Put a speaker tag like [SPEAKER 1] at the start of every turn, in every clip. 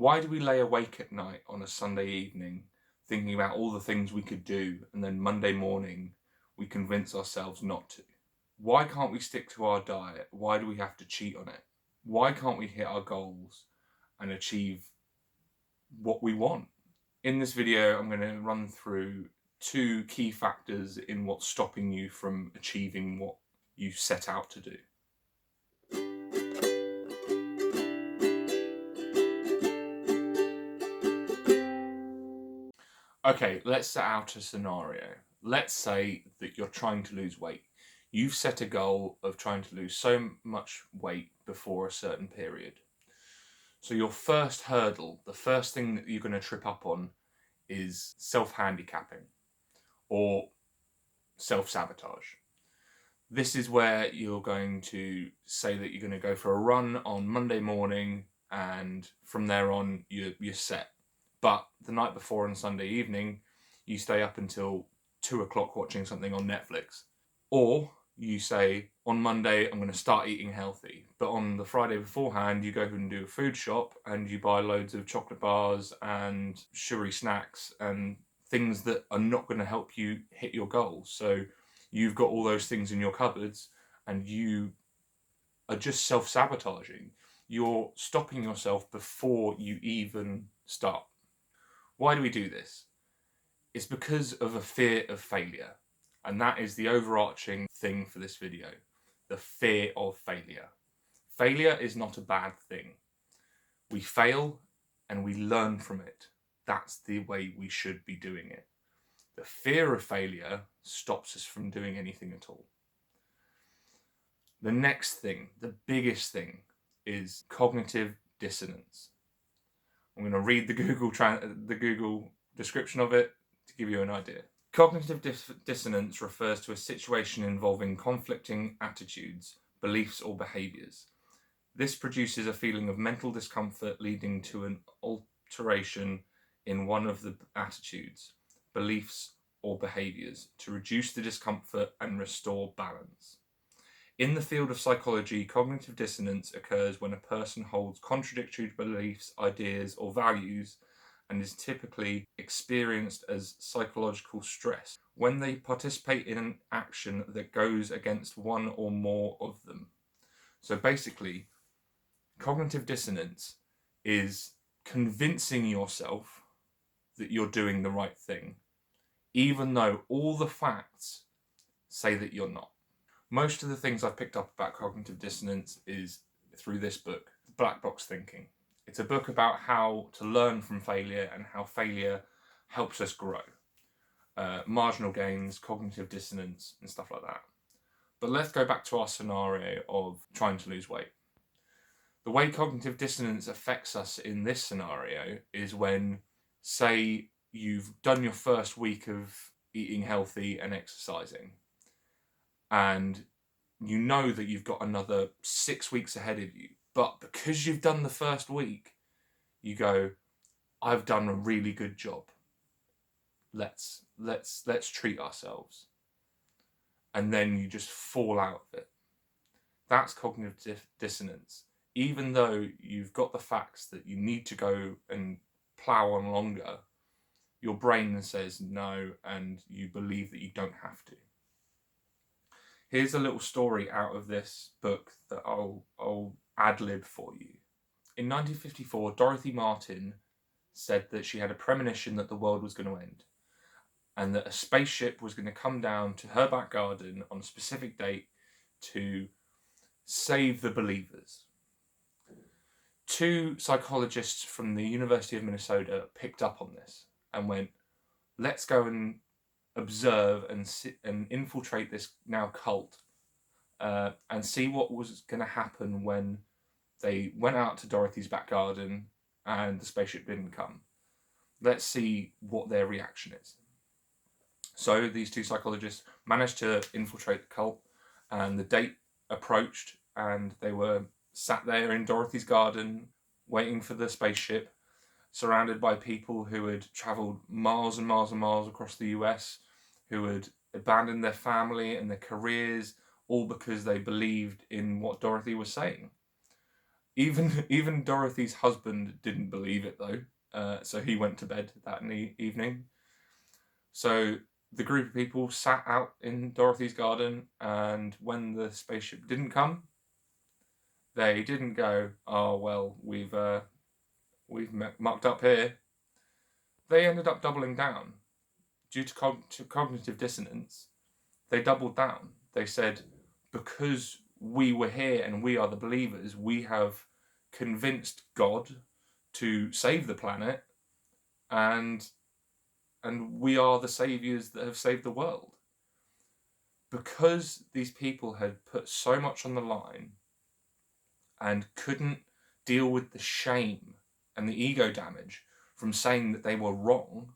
[SPEAKER 1] Why do we lay awake at night on a Sunday evening thinking about all the things we could do, and then Monday morning we convince ourselves not to? Why can't we stick to our diet? Why do we have to cheat on it? Why can't we hit our goals and achieve what we want? In this video, I'm going to run through 2 key factors in what's stopping you from achieving what you set out to do. Okay, let's set out a scenario. Let's say that you're trying to lose weight. You've set a goal of trying to lose so much weight before a certain period. So your first hurdle, the first thing that you're going to trip up on, is self-handicapping or self-sabotage. This is where you're going to say that you're going to go for a run on Monday morning, and from there on you're set. But the night before on Sunday evening, you stay up until 2 o'clock watching something on Netflix. Or you say, on Monday, I'm going to start eating healthy. But on the Friday beforehand, you go and do a food shop and you buy loads of chocolate bars and sugary snacks and things that are not going to help you hit your goals. So you've got all those things in your cupboards and you are just self-sabotaging. You're stopping yourself before you even start. Why do we do this? It's because of a fear of failure. And that is the overarching thing for this video. The fear of failure. Failure is not a bad thing. We fail and we learn from it. That's the way we should be doing it. The fear of failure stops us from doing anything at all. The next thing, the biggest thing, is cognitive dissonance. I'm going to read the Google description of it to give you an idea. Cognitive dissonance refers to a situation involving conflicting attitudes, beliefs, or behaviours. This produces a feeling of mental discomfort leading to an alteration in one of the attitudes, beliefs, or behaviours to reduce the discomfort and restore balance. In the field of psychology, cognitive dissonance occurs when a person holds contradictory beliefs, ideas, or values and is typically experienced as psychological stress when they participate in an action that goes against one or more of them. So basically, cognitive dissonance is convincing yourself that you're doing the right thing, even though all the facts say that you're not. Most of the things I've picked up about cognitive dissonance is through this book, Black Box Thinking. It's a book about how to learn from failure and how failure helps us grow. Marginal gains, cognitive dissonance, and stuff like that. But let's go back to our scenario of trying to lose weight. The way cognitive dissonance affects us in this scenario is when, say, you've done your first week of eating healthy and exercising, and you know that you've got another 6 weeks ahead of you. But because you've done the first week, you go, I've done a really good job. Let's treat ourselves. And then you just fall out of it. That's cognitive dissonance. Even though you've got the facts that you need to go and plow on longer, your brain says no, and you believe that you don't have to. Here's a little story out of this book that I'll ad-lib for you. In 1954, Dorothy Martin said that she had a premonition that the world was going to end and that a spaceship was going to come down to her back garden on a specific date to save the believers. 2 psychologists from the University of Minnesota picked up on this and went, let's go and observe and infiltrate this now cult and see what was going to happen when they went out to Dorothy's back garden and the spaceship didn't come. Let's see what their reaction is. So these 2 psychologists managed to infiltrate the cult, and the date approached and they were sat there in Dorothy's garden waiting for the spaceship, surrounded by people who had travelled miles and miles and miles across the US, who had abandoned their family and their careers, all because they believed in what Dorothy was saying. Even Dorothy's husband didn't believe it though, so he went to bed that evening. So the group of people sat out in Dorothy's garden, and when the spaceship didn't come, they didn't go, "Oh well, we've mucked up here." They ended up doubling down due to cognitive dissonance. They doubled down. They said, because we were here and we are the believers, we have convinced God to save the planet, and we are the saviors that have saved the world. Because these people had put so much on the line and couldn't deal with the shame and the ego damage from saying that they were wrong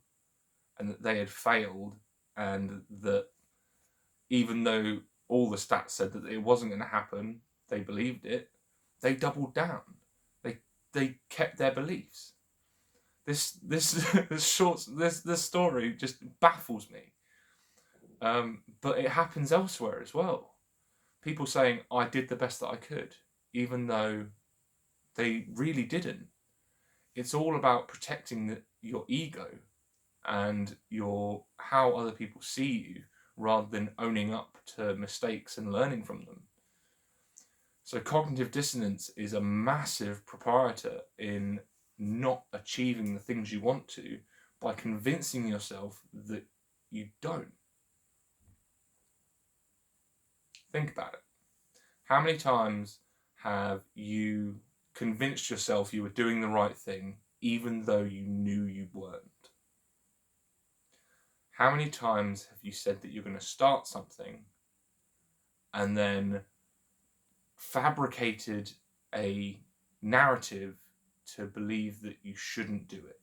[SPEAKER 1] and that they had failed, and that even though all the stats said that it wasn't going to happen, they believed it. They doubled down. They kept their beliefs. This story just baffles me. But it happens elsewhere as well. People saying, "I did the best that I could," even though they really didn't. It's all about protecting your ego and how other people see you, rather than owning up to mistakes and learning from them. So cognitive dissonance is a massive proprietor in not achieving the things you want to by convincing yourself that you don't. Think about it. How many times have you convinced yourself you were doing the right thing even though you knew you weren't? How many times have you said that you're going to start something and then fabricated a narrative to believe that you shouldn't do it?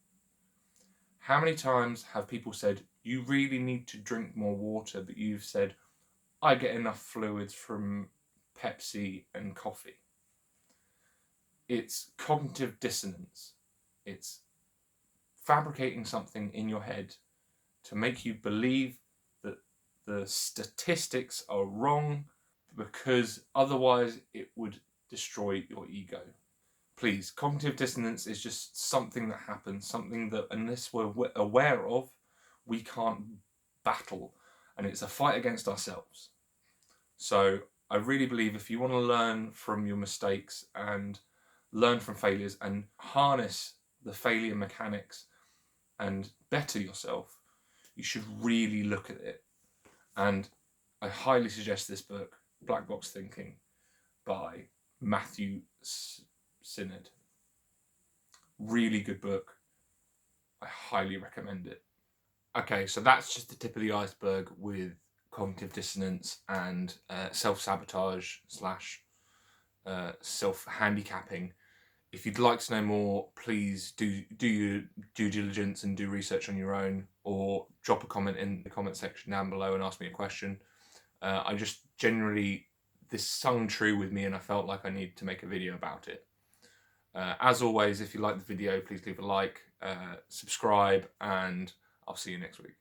[SPEAKER 1] How many times have people said, "You really need to drink more water," but you've said, "I get enough fluids from Pepsi and coffee"? It's cognitive dissonance. It's fabricating something in your head to make you believe that the statistics are wrong, because otherwise it would destroy your ego. Please, cognitive dissonance is just something that happens, something that unless we're aware of, we can't battle, and it's a fight against ourselves. So I really believe if you want to learn from your mistakes and learn from failures and harness the failure mechanics and better yourself, you should really look at it. And I highly suggest this book, Black Box Thinking, by Matthew Synod. Really good book. I highly recommend it. Okay, so that's just the tip of the iceberg with cognitive dissonance and self-sabotage / self-handicapping. If you'd like to know more, please do your due diligence and do research on your own, or drop a comment in the comment section down below and ask me a question. I just generally, this sung true with me and I felt like I needed to make a video about it. As always, if you like the video, please leave a like, subscribe, and I'll see you next week.